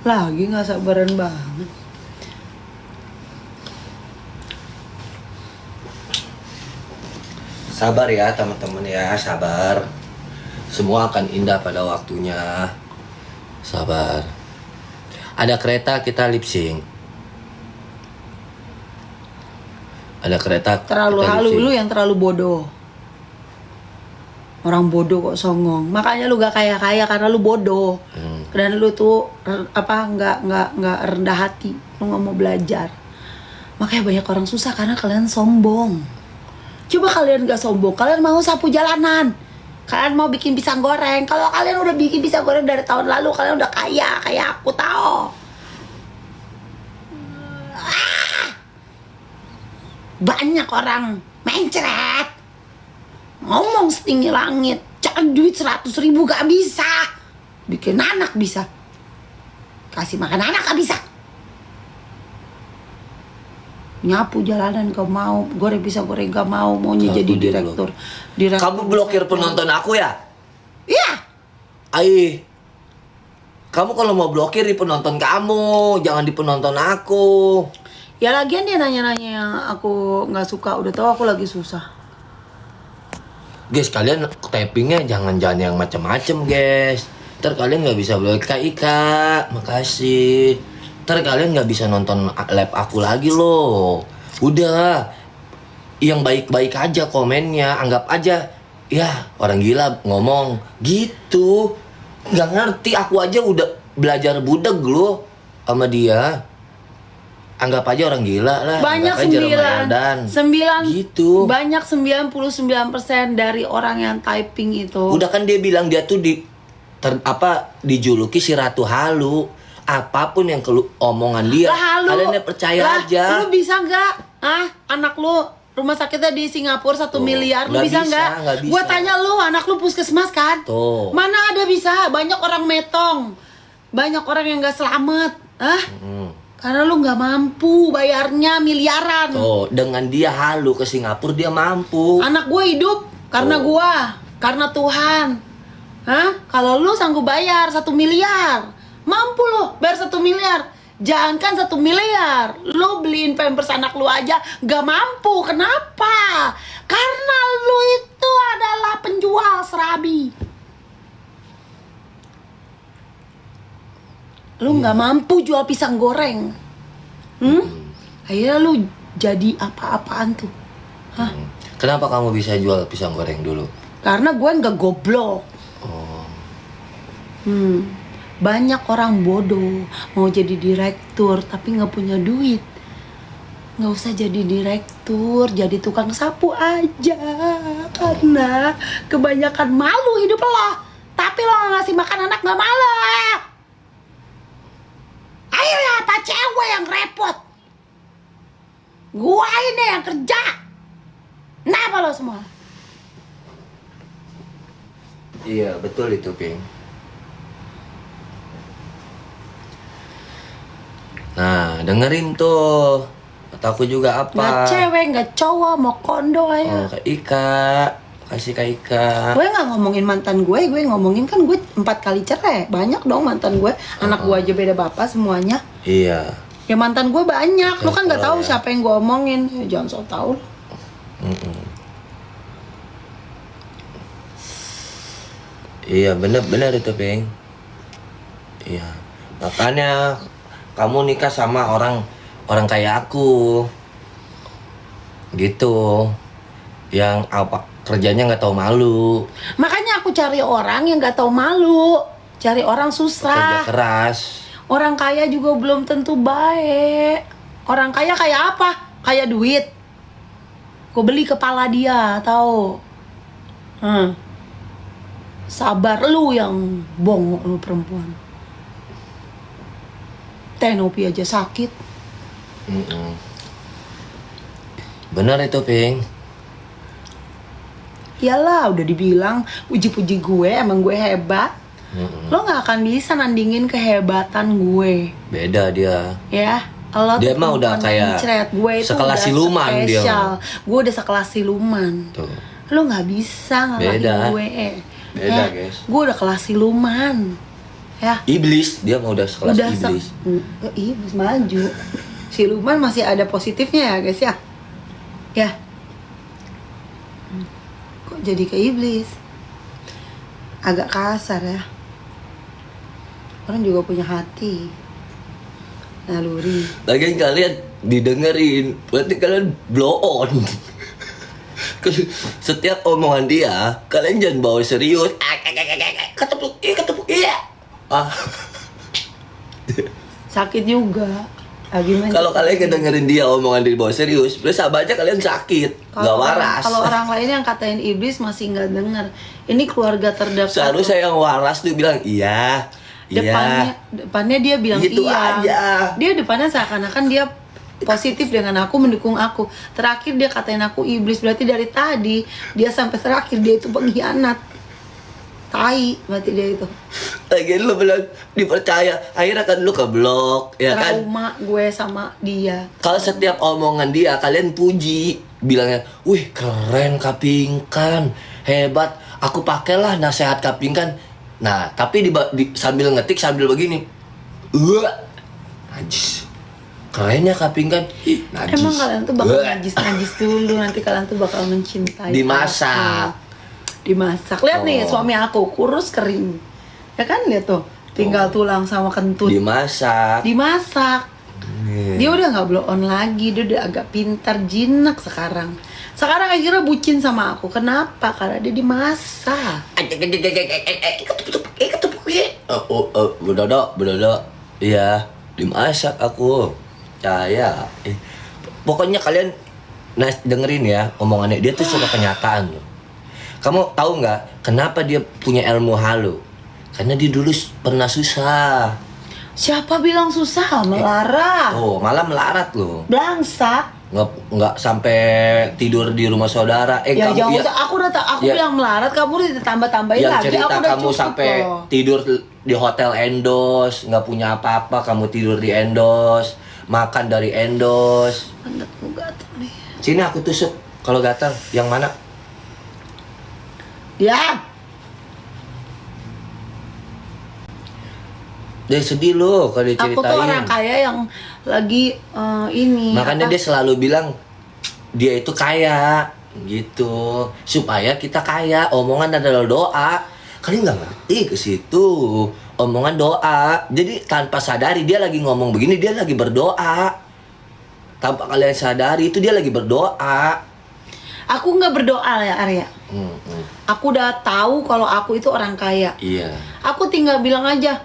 Lagi nggak sabaran banget. Sabar ya teman-teman ya, sabar. Semua akan indah pada waktunya. Sabar. Ada kereta kita lip sync. Ada kereta Terlalu kita halu, lip sync. lu yang terlalu bodoh. Orang bodoh kok songong. Makanya lu gak kaya-kaya karena lu bodoh. Dan lu tuh nggak rendah hati. Lu nggak mau belajar. Makanya banyak orang susah karena kalian sombong. Coba kalian gak sombong, kalian mau sapu jalanan, kalian mau bikin pisang goreng. Kalau kalian udah bikin pisang goreng dari tahun lalu, kalian udah kaya, kayak aku tahu. Banyak orang mencret, ngomong setinggi langit, cari duit 100.000 gak bisa, bikin anak bisa, kasih makan anak gak bisa, nyapu jalanan gak mau, goreng pisang goreng gak mau, maunya jadi direktur. Kamu blokir penonton aku ya? Iya. Ai, kamu kalau mau blokir di penonton kamu, jangan di penonton aku. Ya lagian dia nanya-nanya yang aku nggak suka, udah tahu aku lagi susah. Guys, kalian tappingnya jangan yang macam-macam guys. Ntar kalian nggak bisa blok Kak Ika, makasih. Ntar kalian nggak bisa nonton live aku lagi loh. Udah, yang baik-baik aja komennya, anggap aja ya orang gila ngomong gitu. Nggak ngerti, aku aja udah belajar budeg loh sama dia. Anggap aja orang gila lah. Banyak gitu. Banyak 99% dari orang yang typing itu. Udah kan dia bilang dia tuh dijuluki si Ratu Halu. Apapun yang omongan dia, kalian percaya aja. Lu bisa nggak? Anak lu rumah sakitnya di Singapura 1 miliar, lu bisa nggak? Gua tanya lu, anak lu puskesmas kan? Tuh. Mana ada bisa? Banyak orang metong, banyak orang yang nggak selamat. Karena lu nggak mampu bayarnya miliaran. Tuh, dengan dia halu ke Singapura dia mampu. Anak gue hidup karena karena Tuhan. Kalau lu sanggup bayar 1 miliar, mampu lu bayar 1 miliar. Jangankan 1 miliar, lu beliin pampers anak lu aja nggak mampu. Kenapa? Karena lu itu adalah penjual serabi. Lu nggak mampu jual pisang goreng. Akhirnya lu jadi apa-apaan tuh. Kenapa kamu bisa jual pisang goreng dulu? Karena gue nggak goblok. Banyak orang bodoh mau jadi direktur tapi nggak punya duit. Nggak usah jadi direktur, jadi tukang sapu aja. Karena kebanyakan malu hidup lo. Tapi lo nggak ngasih makan anak nggak malu. Akhirnya apa cewek yang repot? Gua ini yang kerja. Kenapa lo semua? Iya betul itu Ping. Nah dengerin tuh. Kataku juga apa? Nggak cewek, nggak cowok, mau kondo aja. Kak Ika, kasih Kak Ika. Gue nggak ngomongin mantan gue ngomongin kan gue 4 kali cerai. Banyak dong mantan gue. Anak gue aja beda bapak semuanya. Iya. Ya mantan gue banyak. Lu kan nggak tahu siapa yang gue omongin. Jangan sok tahu. Iya benar itu Ping. Iya. Makanya kamu nikah sama orang kayak aku. Gitu. Yang apa kerjanya nggak tahu malu. Makanya aku cari orang yang nggak tahu malu. Cari orang susah. Kerja keras. Orang kaya juga belum tentu baik. Orang kaya kayak apa? Kayak duit. Gue beli kepala dia, tahu? Sabar lu yang bongok lu perempuan. Tenopi aja sakit. Benar itu Ping. Iyalah udah dibilang puji-puji gue, emang gue hebat. Lo nggak akan bisa nandingin kehebatan gue. Beda dia. Ya, lo dia mah udah kayak gue itu sekelas siluman dia. Gue udah sekelas siluman. Tuh. Lo nggak bisa ngalahin gue. Beda guys. Gue udah kelas siluman. Ya. Iblis, dia mau udah sekelas iblis. Iblis maju. Siluman masih ada positifnya ya guys ya. Ya. Kok jadi ke iblis? Agak kasar ya. Orang juga punya hati. Naluri. Lagian kalian didengerin, berarti kalian blow on. Setiap omongan dia, kalian jangan bawa serius. Ketepuk, iya. Sakit juga. Gimana? Kalau kalian ngedengerin dia omongan dia bawa serius, berarti sama aja kalian sakit, nggak waras. Kalau orang lain yang katain iblis masih nggak denger. Ini keluarga terdekat. Seharusnya yang waras tuh bilang iya. Depannya dia bilang gitu iya. aja. Dia depannya seakan-akan dia positif dengan aku, mendukung aku. Terakhir dia katain aku iblis, berarti dari tadi dia sampai terakhir dia itu pengkhianat. Tai berarti dia itu. Lagian lu bilang dipercaya, akhirnya kan lu keblok, ya kan? Trauma gue sama dia. Kalau setiap omongan dia kalian puji, bilangnya, wih keren Kapingkan, hebat, aku pakailah nasihat Kapingkan. Nah, tapi sambil ngetik sambil begini, najis, keren ya Kapingkan, najis. Emang kalian tuh bakal najis dulu, nanti kalian tuh bakal mencintai. Dimasak. Dimasak. Lihat nih suami aku kurus kering. Ya kan lihat tuh, tinggal tulang sama kentut. Dimasak. Dia udah nggak blow on lagi, dia udah agak pintar, jinak sekarang. Sekarang akhirnya bucin sama aku. Kenapa? Karena dia dimasak. Berdodo. Iya, dimasak aku. Caya. Pokoknya kalian dengerin ya omongannya. Dia tuh suka kenyataan loh. Kamu tahu nggak kenapa dia punya ilmu halu? Karena dia dulu pernah susah. Siapa bilang susah? Melarat. Oh, malah melarat loh. Blangsak. Nggak sampai tidur di rumah saudara. Ya Kamu jangan ya, usah. Aku ya, bilang melarat, kamu udah tambah-tambahin yang lagi. cerita Aku udah kamu cukup sampai loh. tidur di hotel Endos, nggak punya apa-apa, kamu tidur di Endos, makan dari Endos. Pantatku gatal nih. Sini aku tusuk kalau gatal. Yang mana? Ya. Dia sedih loh kalau diceritain. Aku tuh orang kaya yang lagi ini. Makanya dia selalu bilang dia itu kaya gitu supaya kita kaya. Omongan adalah doa. Kalian nggak ngerti ke situ. Omongan doa. Jadi tanpa sadari dia lagi ngomong begini, dia lagi berdoa. Tanpa kalian sadari itu dia lagi berdoa. Aku nggak berdoa ya Arya. Aku udah tahu kalau aku itu orang kaya. Iya. Aku tinggal bilang aja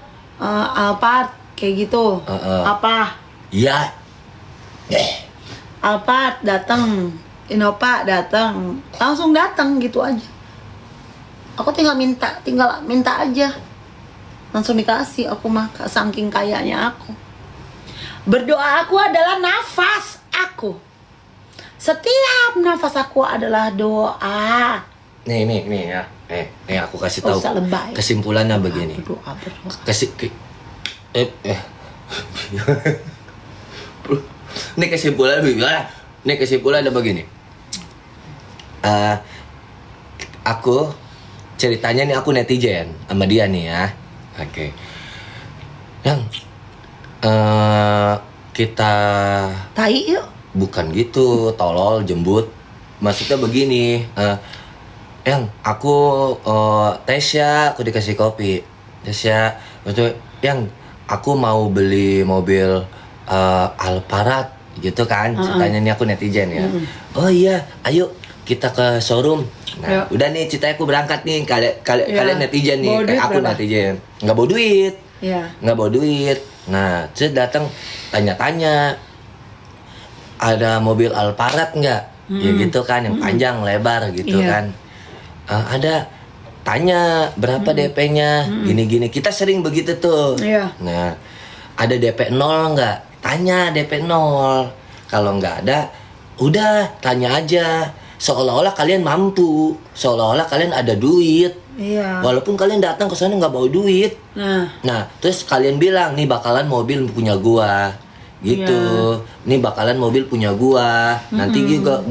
Alphard kayak gitu. Apa? Iya. Alphard datang, Innova datang, langsung datang gitu aja. Aku tinggal minta aja, langsung dikasih. Aku mah saking kayanya aku. Berdoa aku adalah nafas aku. Setiap nafas aku adalah doa. Nih ya. Nih aku kasih tahu. Kesimpulannya begini. Berdoa. Ini kesimpulannya begini. Aku ceritanya nih, aku netizen sama dia nih ya. Oke. Yang kita Tai yuk. bukan gitu, tolol, jembut. Maksudnya begini, yang aku Tesya, aku dikasih kopi. Tesya, maksudnya yang aku mau beli mobil Alphard gitu kan. Ceritanya nih aku netizen ya. Oh iya, ayo kita ke showroom. Nah, udah nih ceritanya aku berangkat nih. Kalian netizen nih, aku netizen. Nggak bawa duit. Iya. Nggak bawa duit. Nah, terus datang tanya-tanya, ada mobil Alphard nggak? Ya gitu kan, yang panjang lebar gitu kan. Ada, tanya berapa DP-nya, gini-gini. Kita sering begitu tuh. Nah, ada DP 0 nggak? Tanya DP 0. Kalau nggak ada, udah tanya aja. Seolah-olah kalian mampu, seolah-olah kalian ada duit. Walaupun kalian datang ke sana nggak bawa duit. Nah, terus kalian bilang, nih bakalan mobil punya gua. Gitu. Nih bakalan mobil punya gua. Nanti juga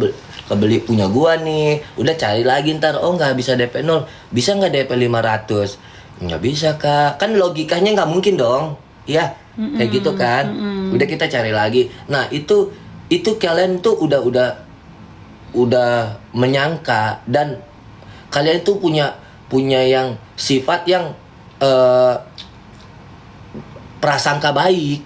kebeli punya gua nih. Udah cari lagi ntar. Oh nggak bisa DP 0. Bisa nggak DP 500? Nggak bisa kak, kan logikanya nggak mungkin dong, ya kayak gitu kan. Udah kita cari lagi. Nah itu kalian tuh udah menyangka dan kalian tuh punya yang sifat yang prasangka baik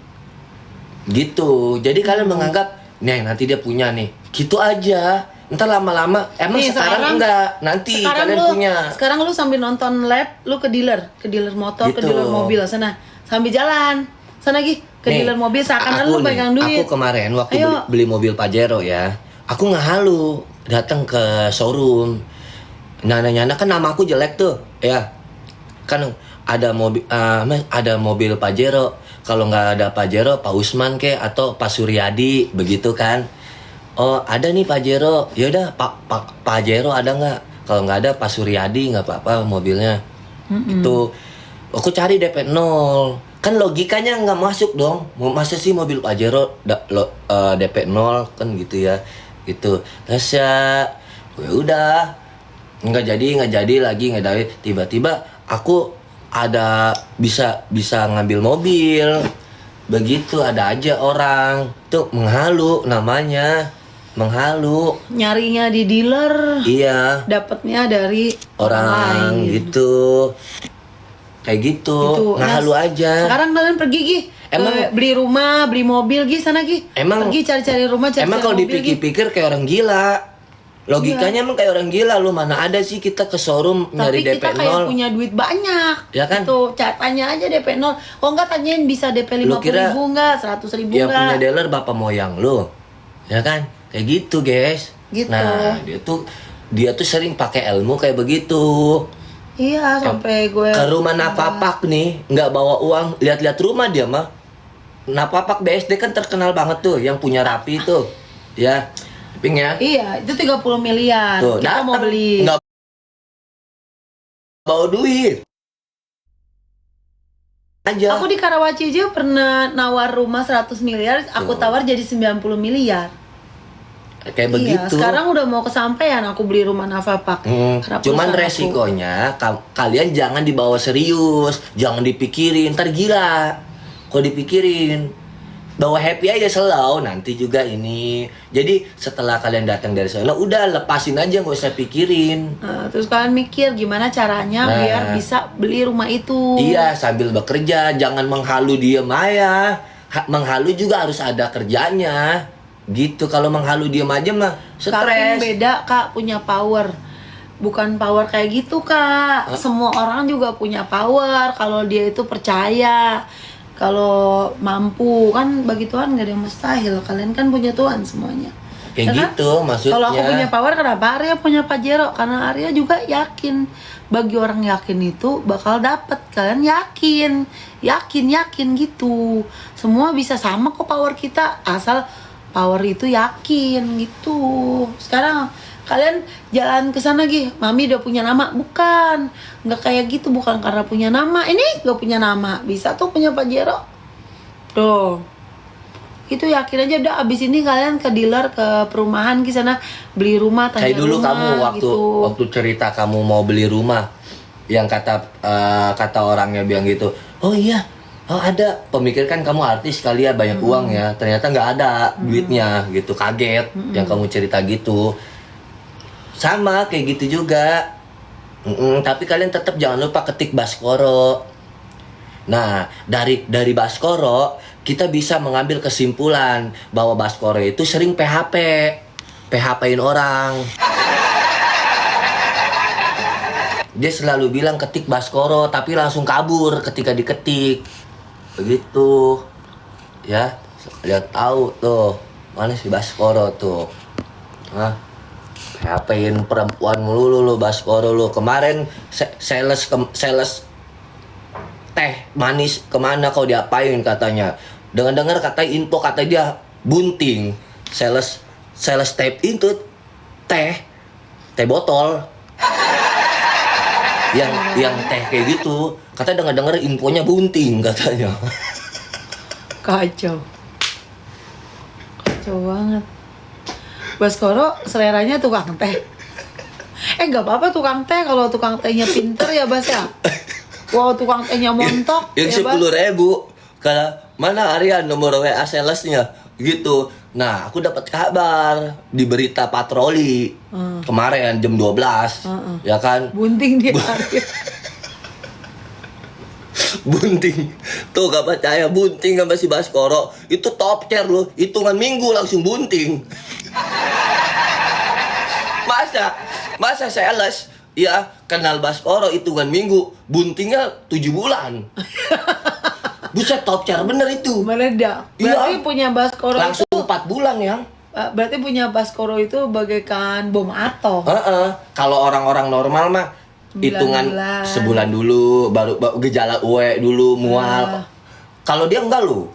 gitu. Jadi kalian menganggap nih nanti dia punya nih, gitu aja. Ntar lama-lama emang Nih, sekarang enggak, nanti sekarang kalian lu, punya. Sekarang lu sambil nonton lab, lu ke dealer motor, ke Gitu. dealer mobil sana. Sambil jalan. Sana lagi ke Nih, dealer mobil seakan aku lu nih, pegang duit. Aku kemarin waktu Ayo. beli mobil Pajero ya, aku nggak halu datang ke showroom. Nanya-nanya kan nama aku jelek tuh, ya. Kan ada mobil Pajero. Kalau nggak ada Pajero, Pak Usman ke atau Pak Suryadi begitu kan. Oh ada nih Pajero, yaudah Pak Pajero ada nggak? Kalau nggak ada Pak Suryadi nggak apa-apa mobilnya. Itu aku cari DP 0. Kan logikanya nggak masuk dong. Masa sih mobil Pajero DP 0 kan gitu ya. Gitu. Terus ya udah nggak jadi lagi nggak dari. Tiba-tiba aku ada bisa ngambil mobil. Begitu ada aja orang tuh menghalu namanya. Menghalu. Nyarinya di dealer, Iya. dapatnya dari Orang lain. gitu. Kayak gitu. Gitu. Ngehalu Nah, aja. Sekarang kalian pergi Gi, Emang- beli rumah, beli mobil Gi sana Gi. Emang- pergi cari-cari rumah, cari-cari Emang kalau mobil, Gi. dipikir-pikir kayak orang gila. Logikanya emang kayak orang gila. Lu mana ada sih kita ke showroom nyari Tapi DP kita kayak 0. punya duit banyak. Ya kan? Tuh, tanya aja DP 0. Kok enggak tanyain bisa DP Lu 50 kira ribu enggak, 100 ribu Ya punya enggak. dealer bapak moyang lu. Ya kan? Kayak gitu, guys. Gitu. Nah, dia tuh sering pakai ilmu kayak begitu. Iya, sampai gue Ke rumah Napapak nih, nggak bawa uang, lihat-lihat rumah dia mah. Napapak BSD kan terkenal banget tuh, yang punya Rapi tuh. Ya, ping ya. Iya, itu 30 miliar. Tuh, Kita mau datang, beli. nggak bawa duit. Aja. Aku di Karawaci aja pernah nawar rumah 100 miliar, aku Tuh. tawar jadi 90 miliar. Kayak Iya, begitu. sekarang udah mau kesampaian aku beli rumah Nafapak. Karena Cuman perusahaan aku. resikonya kalian jangan dibawa serius, jangan dipikirin, ntar gila. Kalau dipikirin, bawa happy aja slow, nanti juga ini. Jadi setelah kalian datang dari sana, udah lepasin aja, nggak usah pikirin. Nah, terus kalian mikir gimana caranya Nah. biar bisa beli rumah itu. Iya, sambil bekerja, jangan menghalu diem aja. Menghalu juga harus ada kerjanya. Gitu, kalau menghalu diem aja mah Kakek stres. beda kak, punya power. Bukan power kayak gitu kak. Semua orang juga punya power kalau dia itu percaya. Kalau mampu kan bagi Tuhan gak ada yang mustahil. Kalian kan punya Tuhan semuanya. Kayak Karena gitu maksudnya. kalau aku punya power, kenapa Arya punya Pajero? Karena Arya juga yakin. Bagi orang yakin itu bakal dapet. Kalian yakin gitu. Semua bisa sama kok power kita, asal power itu yakin gitu. Sekarang kalian jalan ke sana Gi, mami udah punya nama, bukan? Nggak kayak gitu, bukan karena punya nama. Ini nggak punya nama, bisa tuh punya Pajero. Tuh. Itu yakin aja udah, abis ini kalian ke dealer, ke perumahan ke sana beli rumah, tanya Kayak dulu rumah, kamu gitu. waktu cerita kamu mau beli rumah, yang kata orangnya bilang gitu. Oh iya, oh ada. Pemikir kan kamu artis kali ya, banyak uang ya. Ternyata nggak ada duitnya gitu, kaget. Yang kamu cerita gitu. Sama kayak gitu juga. Tapi kalian tetap jangan lupa ketik Baskoro. Nah, dari Baskoro kita bisa mengambil kesimpulan bahwa Baskoro itu sering PHP-in orang. Dia selalu bilang ketik Baskoro, tapi langsung kabur ketika diketik. Begitu. Ya, lihat tahu tuh. Mana si Baskoro tuh? Hah? PHP-in perempuan mulu lu Baskoro lu. Kemarin sales teh manis kemana kau diapain katanya. Dengar kata info kata dia bunting. Sales teh itu teh botol. yang teh kayak gitu, kata dengar infonya bunting katanya. Kacau banget. Baskoro seleranya tukang teh. Nggak apa-apa tukang teh kalau tukang tehnya pinter ya Bas ya. Wow, tukang tehnya montok. Yang ya, Bas? 10.000. Kalau mana Aryan nomor WA salesnya gitu. Nah, aku dapat kabar di berita patroli kemarin jam 12. Ya kan? Bunting dia. Arya. Bunting. Tuh gak percaya, bunting sama si Baskoro. Itu top tier loh. Hitungan minggu langsung bunting. Masa sales ya kenal Baskoro hitungan minggu, buntingnya 7 bulan. Buset, top tier bener itu. Meledak. Iya. Berarti punya Baskoro Langsung itu 4 bulan ya. berarti punya Baskoro itu bagaikan bom atom. Kalau orang-orang normal mah 9 hitungan bulan. sebulan dulu, baru gejala UE dulu mual. Kalau dia enggak loh.